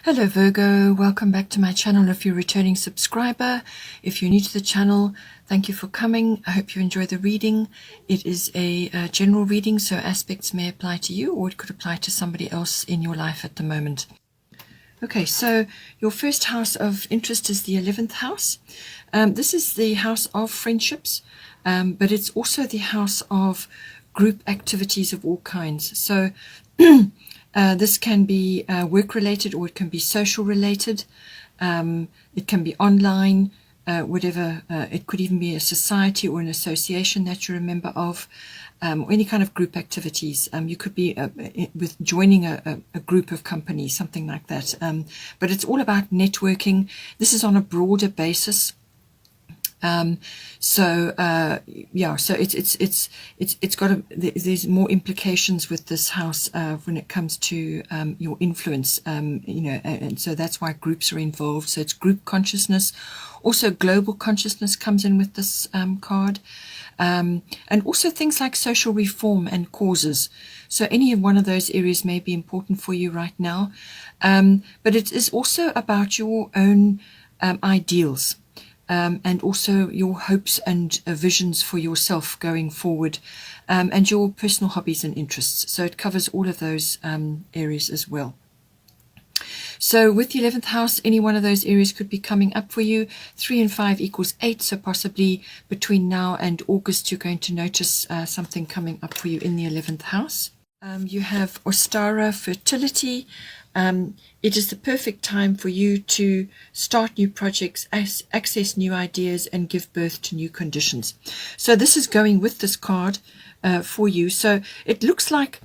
Hello Virgo, welcome back to my channel if you're a returning subscriber. If you're new to the channel, thank you for coming. I hope you enjoy the reading. It is a general reading, so aspects may apply to you or it could apply to somebody else in your life at the moment. Okay, so your first house of interest is the 11th house. This is the house of friendships, but it's also the house of group activities of all kinds. So this can be work-related or it can be social-related. It can be online, whatever. It could even be a society or an association that you're a member of, or any kind of group activities. You could be with joining a group of companies, something like that. But it's all about networking. This is on a broader basis. So it's got there's more implications with this house when it comes to your influence, and so that's why groups are involved. So it's group consciousness. Also global consciousness comes in with this card, and also things like social reform and causes. So any one of those areas may be important for you right now, but it is also about your own ideals. And also your hopes and visions for yourself going forward, and your personal hobbies and interests. So it covers all of those areas as well. So with the 11th house, any one of those areas could be coming up for you. 3 and 5 equals 8, so possibly between now and August you're going to notice something coming up for you in the 11th house. You have Ostara fertility. It is the perfect time for you to start new projects, access new ideas, and give birth to new conditions. So this is going with this card for you. So it looks like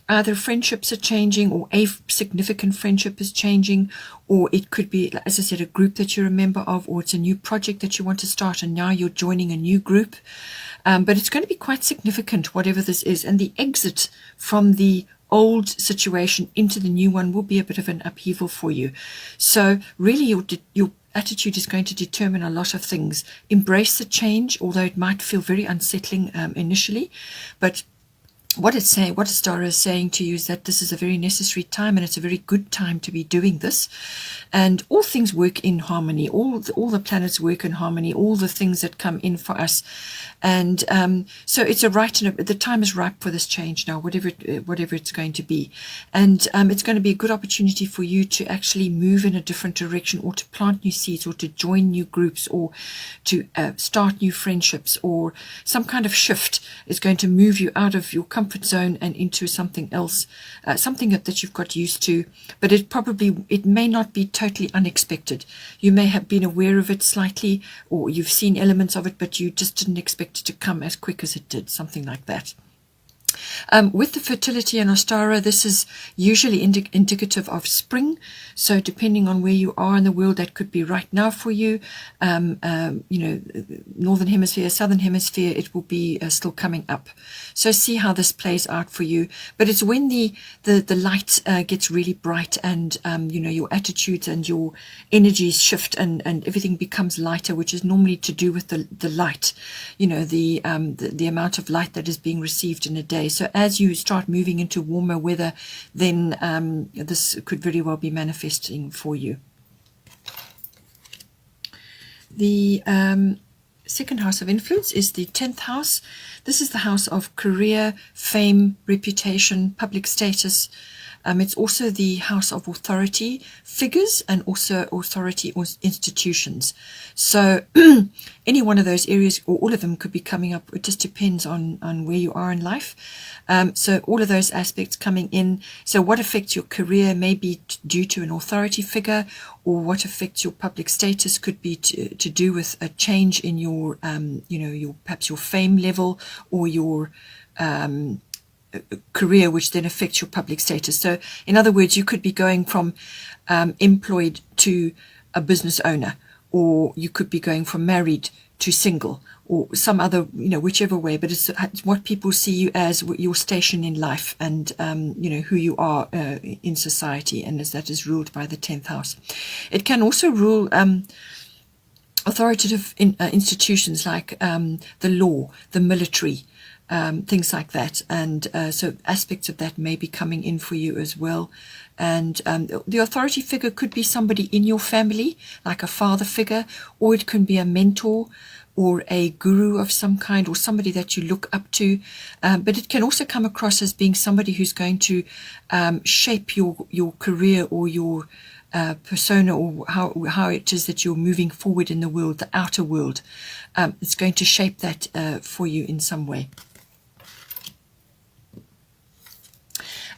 either friendships are changing, or a significant friendship is changing, or it could be, as I said, a group that you're a member of, or it's a new project that you want to start and now you're joining a new group. But it's going to be quite significant, whatever this is, and the exit from the old situation into the new one will be a bit of an upheaval for you. So really your attitude is going to determine a lot of things. Embrace the change, although it might feel very unsettling initially, but what Ostara is saying to you is that this is a very necessary time, and it's a very good time to be doing this. And all things work in harmony. All the planets work in harmony. All the things that come in for us, and so it's the time is ripe for this change now, whatever it's going to be, and it's going to be a good opportunity for you to actually move in a different direction, or to plant new seeds, or to join new groups, or to start new friendships, or some kind of shift is going to move you out of your comfort zone and into something else, something that you've got used to, but it may not be totally unexpected. You may have been aware of it slightly, or you've seen elements of it, but you just didn't expect it to come as quick as it did, something like that. With the fertility and Ostara, this is usually indicative of spring. So depending on where you are in the world, that could be right now for you. Northern hemisphere, southern hemisphere, it will be still coming up. So see how this plays out for you. But it's when the light gets really bright, and your attitudes and your energies shift, and everything becomes lighter, which is normally to do with the light, the amount of light that is being received in a day. So as you start moving into warmer weather, then this could very well be manifesting for you. The second house of influence is the 10th house. This is the house of career, fame, reputation, public status. It's also the house of authority figures, and also authority institutions. So any one of those areas, or all of them, could be coming up. It just depends on where you are in life. So all of those aspects coming in. So what affects your career may be due to an authority figure, or what affects your public status could be to do with a change in your, perhaps your fame level, or your career, which then affects your public status. So in other words, you could be going from employed to a business owner, or you could be going from married to single, or some other, whichever way, but it's what people see you as, your station in life, and who you are in society, and as that is ruled by the 10th house. It can also rule authoritative institutions like the law, the military, things like that. And so aspects of that may be coming in for you as well. And the authority figure could be somebody in your family, like a father figure, or it can be a mentor or a guru of some kind, or somebody that you look up to. But it can also come across as being somebody who's going to shape your career or your persona, or how it is that you're moving forward in the world, the outer world. It's going to shape that for you in some way.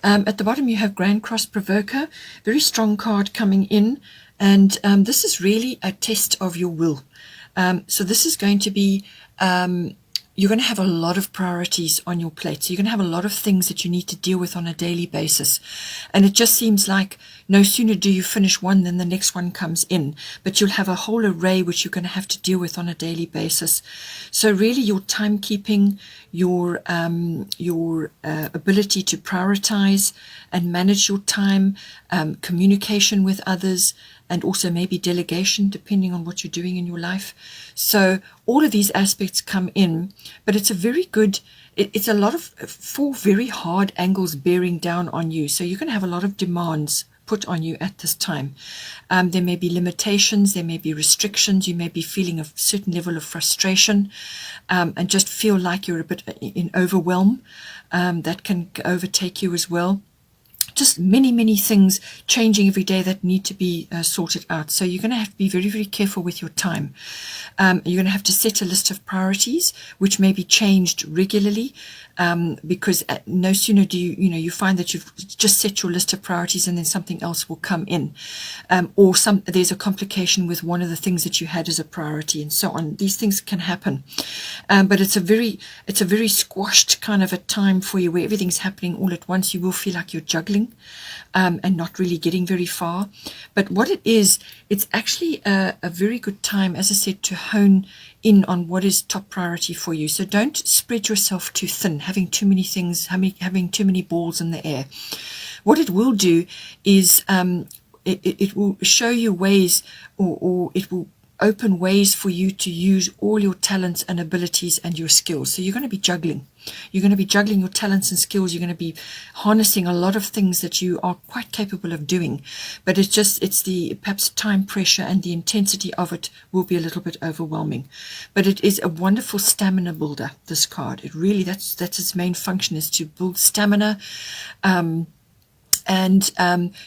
At the bottom you have Grand Cross Provoker, very strong card coming in, and this is really a test of your will. So this is going to be, you're going to have a lot of priorities on your plate. So you're going to have a lot of things that you need to deal with on a daily basis. And it just seems like no sooner do you finish one than the next one comes in. But you'll have a whole array which you're going to have to deal with on a daily basis. So really your timekeeping, your ability to prioritize and manage your time, communication with others, and also maybe delegation, depending on what you're doing in your life. So all of these aspects come in, but it's a very good, it's a lot of 4 very hard angles bearing down on you. So you're going to have a lot of demands put on you at this time. There may be limitations, there may be restrictions, you may be feeling a certain level of frustration, and just feel like you're a bit in overwhelm. That can overtake you as well. Just many things changing every day that need to be sorted out. So you're going to have to be very careful with your time. You're going to have to set a list of priorities which may be changed regularly, because no sooner do you find that you've just set your list of priorities and then something else will come in, or there's a complication with one of the things that you had as a priority, and so on. These things can happen, but it's a very squashed kind of a time for you where everything's happening all at once. You will feel like you're juggling and not really getting very far. But what it is, it's actually a very good time, as I said, to hone in on what is top priority for you. So don't spread yourself too thin, having too many things, having too many balls in the air. What it will do is it will show you ways, or it will open ways for you to use all your talents and abilities and your skills. So you're going to be juggling. You're going to be juggling your talents and skills. You're going to be harnessing a lot of things that you are quite capable of doing. But it's the perhaps time pressure and the intensity of it will be a little bit overwhelming. But it is a wonderful stamina builder, this card. It really, that's its main function, is to build stamina, and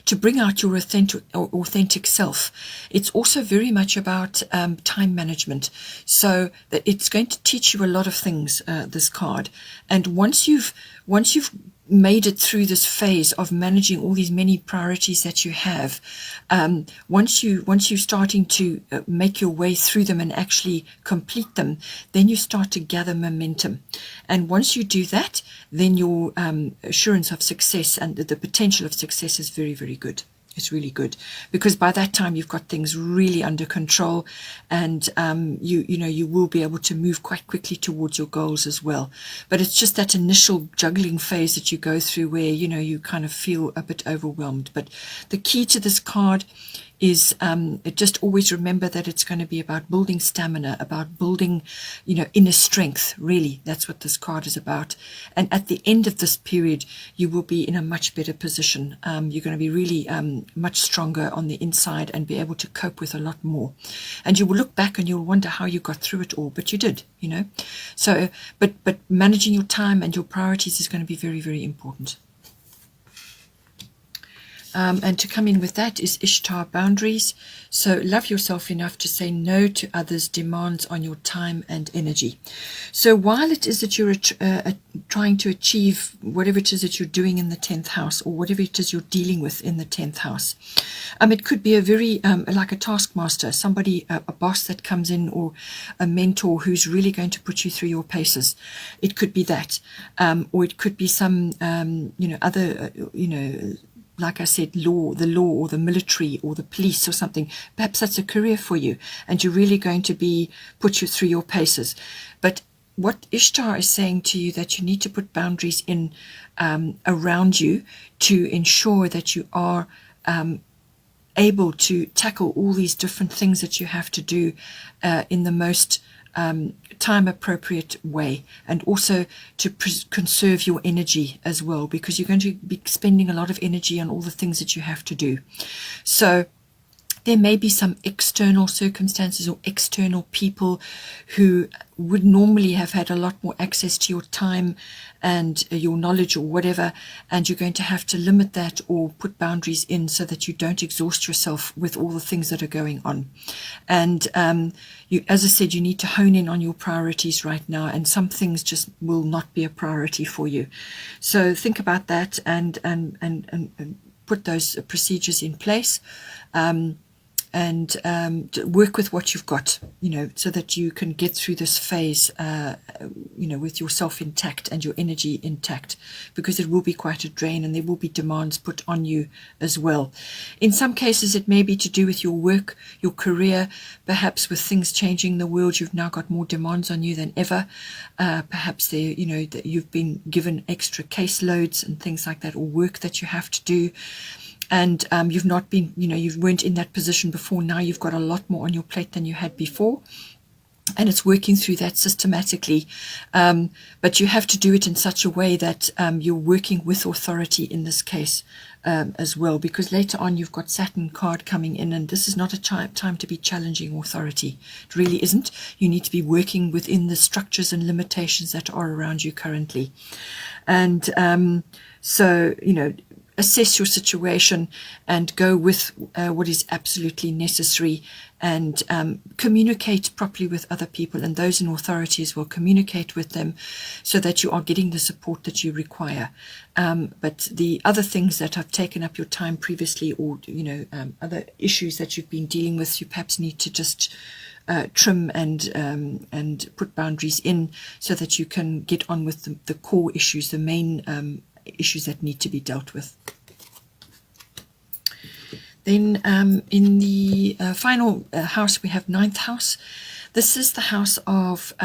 to bring out your authentic self. It's also very much about time management. So that it's going to teach you a lot of things, this card. And once you've made it through this phase of managing all these many priorities that you have, once you're starting to make your way through them and actually complete them, then you start to gather momentum. And once you do that, then your assurance of success and the potential of success is very good. It's really good, because by that time you've got things really under control, and you will be able to move quite quickly towards your goals as well. But it's just that initial juggling phase that you go through where you kind of feel a bit overwhelmed. But the key to this card is just always remember that it's going to be about building stamina, about building inner strength. Really, that's what this card is about. And at the end of this period, you will be in a much better position. You're going to be really much stronger on the inside and be able to cope with a lot more. And you will look back and you'll wonder how you got through it all, but you did. So but managing your time and your priorities is going to be very important. And to come in with that is Ishtar, boundaries. So love yourself enough to say no to others' demands on your time and energy. So while it is that you're trying to achieve whatever it is that you're doing in the 10th house, or whatever it is you're dealing with in the 10th house, it could be a very like a taskmaster, somebody, a boss that comes in, or a mentor who's really going to put you through your paces. It could be that, or it could be some other like I said, the law or the military or the police or something. Perhaps that's a career for you, and you're really going to be put you through your paces. But what Ishtar is saying to you, that you need to put boundaries in around you to ensure that you are able to tackle all these different things that you have to do in the most time appropriate way, and also to conserve your energy as well, because you're going to be spending a lot of energy on all the things that you have to do. So there may be some external circumstances or external people who would normally have had a lot more access to your time and your knowledge or whatever, and you're going to have to limit that or put boundaries in so that you don't exhaust yourself with all the things that are going on. And you, as I said, you need to hone in on your priorities right now, and some things just will not be a priority for you. So think about that and put those procedures in place. And work with what you've got, so that you can get through this phase, with yourself intact and your energy intact, because it will be quite a drain and there will be demands put on you as well. In some cases, it may be to do with your work, your career, perhaps with things changing in the world. You've now got more demands on you than ever. Perhaps that you've been given extra caseloads and things like that, or work that you have to do. And you've not been, you weren't in that position before. Now you've got a lot more on your plate than you had before. And it's working through that systematically. But you have to do it in such a way that you're working with authority in this case as well. Because later on you've got Saturn card coming in, and this is not a time to be challenging authority. It really isn't. You need to be working within the structures and limitations that are around you currently. And so, assess your situation and go with what is absolutely necessary, and communicate properly with other people, and those in authority as well. Communicate with them so that you are getting the support that you require. But the other things that have taken up your time previously, or other issues that you've been dealing with, you perhaps need to just trim and put boundaries in, so that you can get on with the core issues, the main issues that need to be dealt with. Then in the final house, we have 9th house. This is the house of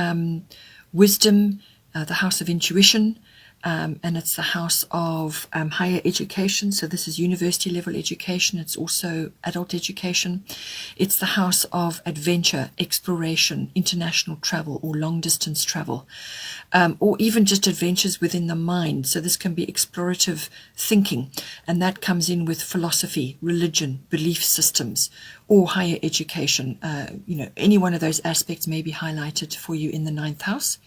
wisdom, the house of intuition, and it's the house of higher education. So this is university level education. It's also adult education. It's the house of adventure, exploration, international travel, or long distance travel, or even just adventures within the mind. So this can be explorative thinking, and that comes in with philosophy, religion, belief systems, or higher education. Any one of those aspects may be highlighted for you in the 9th house.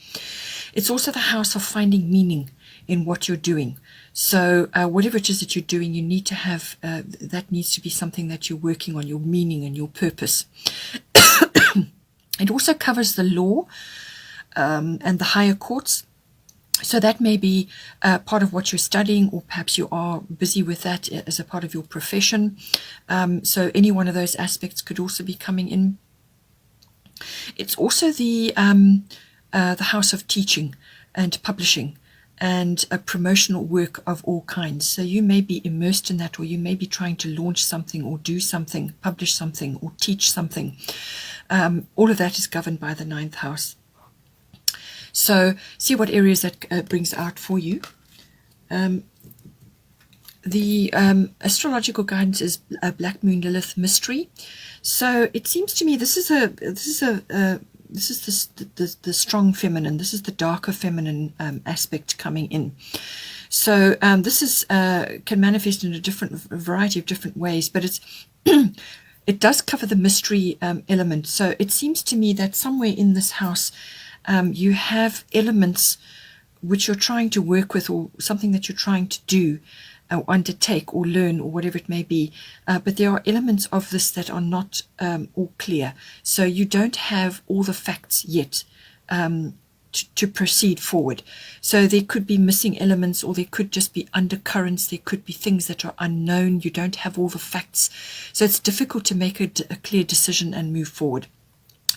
It's also the house of finding meaning in what you're doing. So whatever it is that you're doing, you need to have, that needs to be something that you're working on, your meaning and your purpose. It also covers the law and the higher courts. So that may be part of what you're studying, or perhaps you are busy with that as a part of your profession. So any one of those aspects could also be coming in. It's also the house of teaching and publishing, and a promotional work of all kinds. So you may be immersed in that, or you may be trying to launch something, or do something, publish something, or teach something. All of that is governed by the 9th house. So see what areas that brings out for you. The astrological guidance is a Black Moon Lilith mystery. So it seems to me this is the strong feminine. This is the darker feminine aspect coming in. So this is can manifest in a variety of different ways, but it's it does cover the mystery element. So it seems to me that somewhere in this house you have elements which you're trying to work with, or something that you're trying to do, or undertake, or learn, or whatever it may be, but there are elements of this that are not all clear. So you don't have all the facts yet to proceed forward. So there could be missing elements, or there could just be undercurrents. There could be things that are unknown. You don't have all the facts, so it's difficult to make a clear decision and move forward.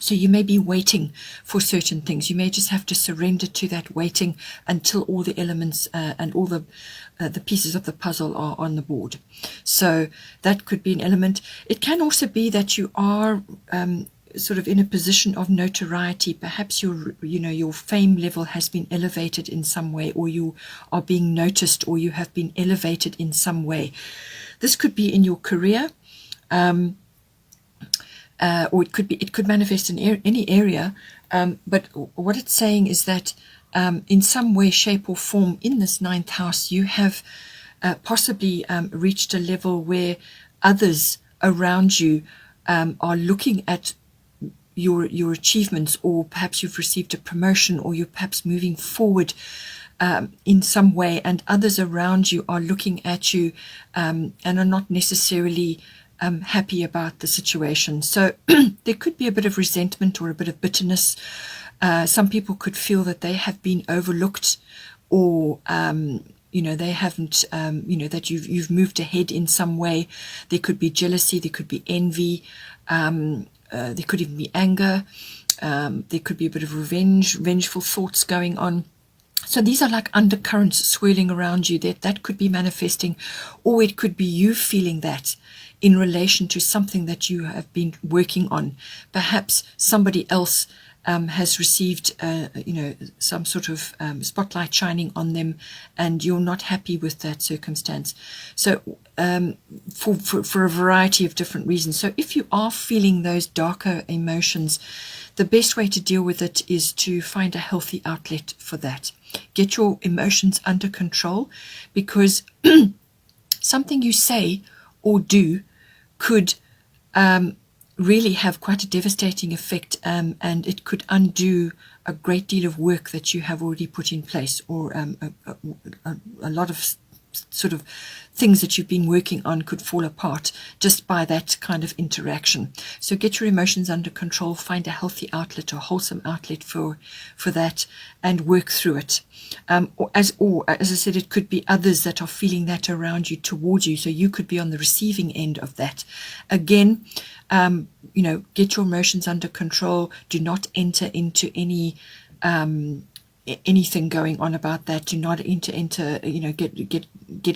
So you may be waiting for certain things. You may just have to surrender to that waiting until all the elements and all the pieces of the puzzle are on the board. So that could be an element. It can also be that you are sort of in a position of notoriety. Perhaps your fame level has been elevated in some way, or you are being noticed, or you have been elevated in some way. This could be in your career. or it could manifest in any area. But what it's saying is that in some way, shape, or form in this ninth house, you have possibly reached a level where others around you are looking at your achievements, or perhaps you've received a promotion, or you're perhaps moving forward in some way, and others around you are looking at you and are not necessarily happy about the situation. So there could be a bit of resentment or a bit of bitterness. Some people could feel that they have been overlooked, or they haven't, that you've moved ahead in some way. There could be jealousy, there could be envy, there could even be anger, there could be a bit of vengeful thoughts going on. So these are like undercurrents swirling around you that could be manifesting, or it could be you feeling that in relation to something that you have been working on. Perhaps somebody else has received, some sort of spotlight shining on them, and you're not happy with that circumstance. So for a variety of different reasons. So if you are feeling those darker emotions, the best way to deal with it is to find a healthy outlet for that. Get your emotions under control, because something you say or do could really have quite a devastating effect, and it could undo a great deal of work that you have already put in place, or a lot of sort of things that you've been working on could fall apart just by that kind of interaction. So get your emotions under control, find a healthy outlet, a wholesome outlet for that, and work through it. Or as I said, it could be others that are feeling that around you, towards you, so you could be on the receiving end of that. Again, get your emotions under control. Do not enter into any anything going on about that. Do not get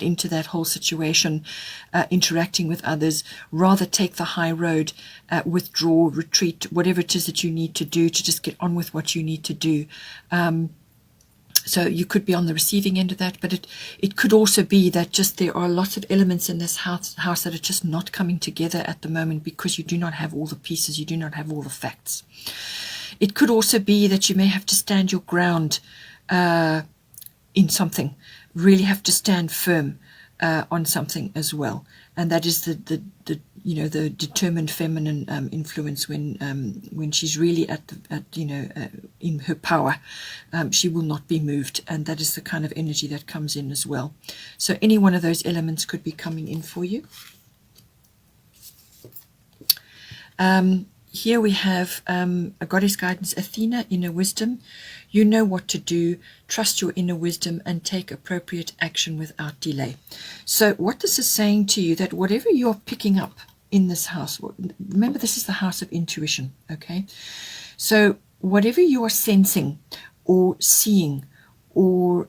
into that whole situation, interacting with others. Rather take the high road, withdraw, retreat, whatever it is that you need to do to just get on with what you need to do. So you could be on the receiving end of that, but it could also be that just there are lots of elements in this house that are just not coming together at the moment, because you do not have all the pieces, you do not have all the facts. It could also be that you may have to stand your ground in something, really have to stand firm on something as well, and that is the determined feminine influence, when she's really in her power. She will not be moved, and that is the kind of energy that comes in as well. So any one of those elements could be coming in for you. Here we have a goddess guidance, Athena, inner wisdom. You know what to do. Trust your inner wisdom and take appropriate action without delay. So what this is saying to you, that whatever you're picking up in this house, remember this is the house of intuition, okay? So whatever you are sensing or seeing, or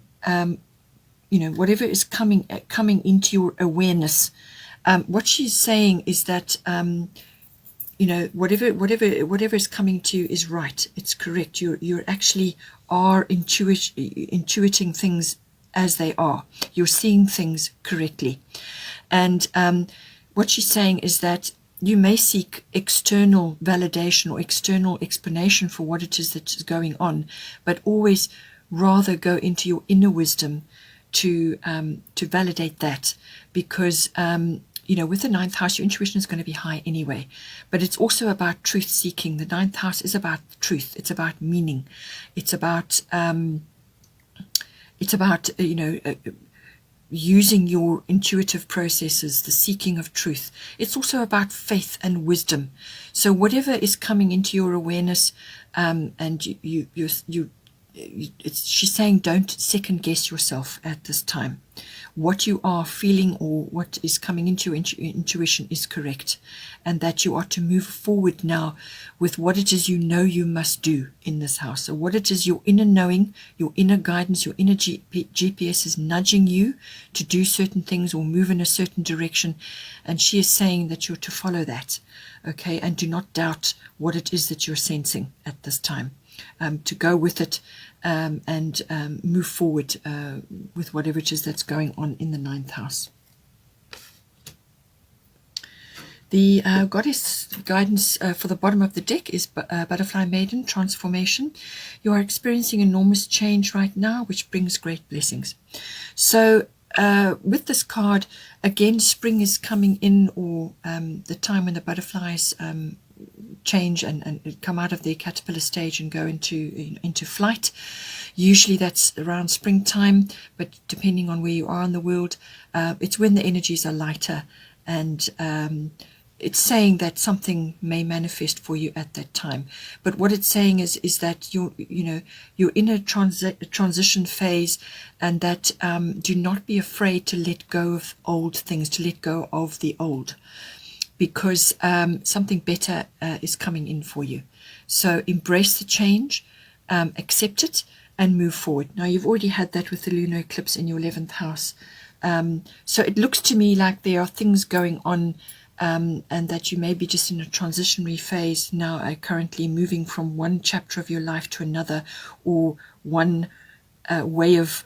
whatever is coming into your awareness, what she's saying is that whatever is coming to you is right. It's correct. You're actually are intuiting things as they are. You're seeing things correctly. And what she's saying is that you may seek external validation or external explanation for what it is that is going on, but always rather go into your inner wisdom to validate that, because with the ninth house, your intuition is going to be high anyway. But it's also about truth seeking. The ninth house is about truth. It's about meaning. It's about using your intuitive processes, the seeking of truth. It's also about faith and wisdom. So whatever is coming into your awareness, and she's saying, don't second guess yourself at this time. What you are feeling or what is coming into your intuition is correct, and that you are to move forward now with what it is you must do in this house. So what it is, your inner knowing, your inner guidance, your inner GPS is nudging you to do certain things or move in a certain direction, and she is saying that you're to follow that, okay? And do not doubt what it is that you're sensing at this time. To go with it and move forward with whatever it is that's going on in the ninth house. The goddess guidance for the bottom of the deck is Butterfly Maiden, Transformation. You are experiencing enormous change right now, which brings great blessings. So with this card, again, spring is coming in, or the time when the butterflies change and come out of their caterpillar stage and go into flight. Usually that's around springtime, but depending on where you are in the world, it's when the energies are lighter, and it's saying that something may manifest for you at that time. But what it's saying is that you're in a transition phase, and that do not be afraid to let go of old things, to let go of the old, because something better is coming in for you. So embrace the change, accept it, and move forward. Now, you've already had that with the lunar eclipse in your 11th house. So it looks to me like there are things going on, and that you may be just in a transitionary phase now, currently moving from one chapter of your life to another, or one way of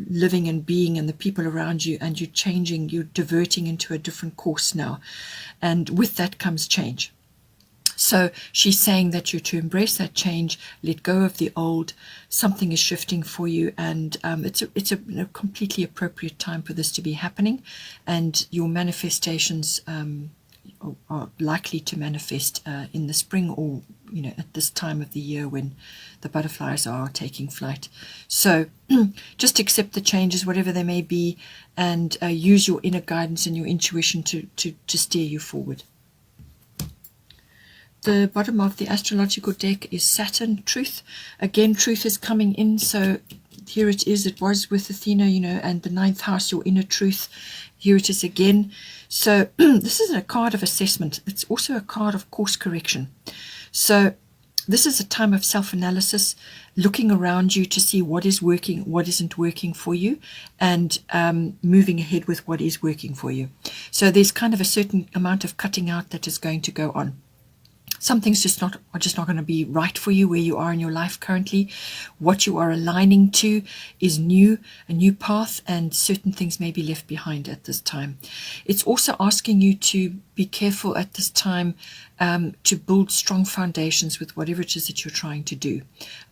living and being and the people around you, and you're changing, you're diverting into a different course now, and with that comes change. So she's saying that you're to embrace that change, let go of the old. Something is shifting for you, and it's a completely appropriate time for this to be happening, and your manifestations are likely to manifest in the spring, or at this time of the year when the butterflies are taking flight. So just accept the changes, whatever they may be, and use your inner guidance and your intuition to steer you forward. The bottom of the astrological deck is Saturn, Truth. Again, Truth is coming in, so here it is. It was with Athena, and the 9th house, your inner truth. Here it is again. So this is a card of assessment. It's also a card of course correction. So this is a time of self-analysis, looking around you to see what is working, what isn't working for you, and moving ahead with what is working for you. So there's kind of a certain amount of cutting out that is going to go on. Some things are just not going to be right for you where you are in your life currently. What you are aligning to is new, a new path, and certain things may be left behind at this time. It's also asking you to be careful at this time to build strong foundations with whatever it is that you're trying to do.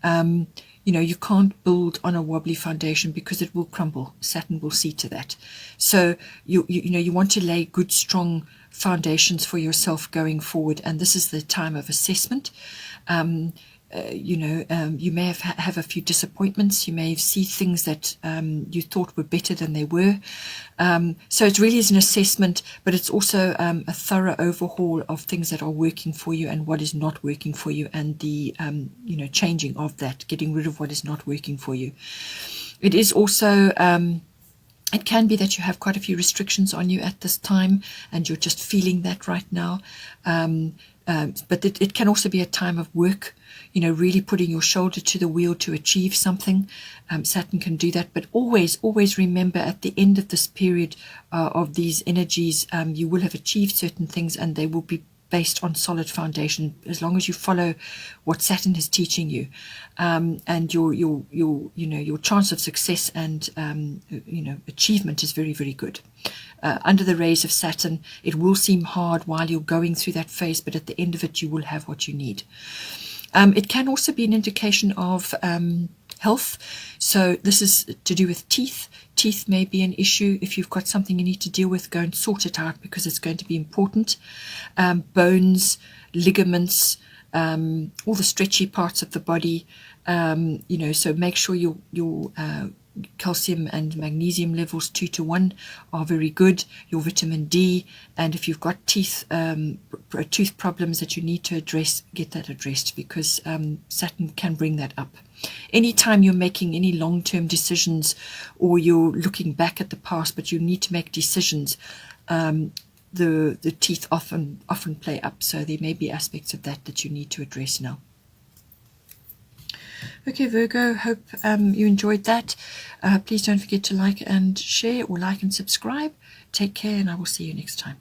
You can't build on a wobbly foundation because it will crumble. Saturn will see to that. So you want to lay good, strong foundations for yourself going forward, and this is the time of assessment. You may have a few disappointments. You may see things that you thought were better than they were. So it really is an assessment, but it's also a thorough overhaul of things that are working for you and what is not working for you, and the changing of that, getting rid of what is not working for you. It is also it can be that you have quite a few restrictions on you at this time, and you're just feeling that right now. But it can also be a time of work, really putting your shoulder to the wheel to achieve something. Saturn can do that, but always remember, at the end of this period of these energies, you will have achieved certain things, and they will be based on solid foundation, as long as you follow what Saturn is teaching you, and your chance of success and achievement is very, very good. Under the rays of Saturn, it will seem hard while you're going through that phase, but at the end of it, you will have what you need. It can also be an indication of health. So this is to do with teeth. Teeth may be an issue. If you've got something you need to deal with, go and sort it out, because it's going to be important. Bones, ligaments, all the stretchy parts of the body, so make sure your calcium and magnesium levels 2 to 1 are very good. Your vitamin D, and if you've got tooth problems that you need to address, get that addressed, because Saturn can bring that up. Anytime you're making any long-term decisions, or you're looking back at the past, but you need to make decisions, the teeth often play up. So there may be aspects of that you need to address now. Okay, Virgo, hope you enjoyed that. Please don't forget to like and share, or like and subscribe. Take care, and I will see you next time.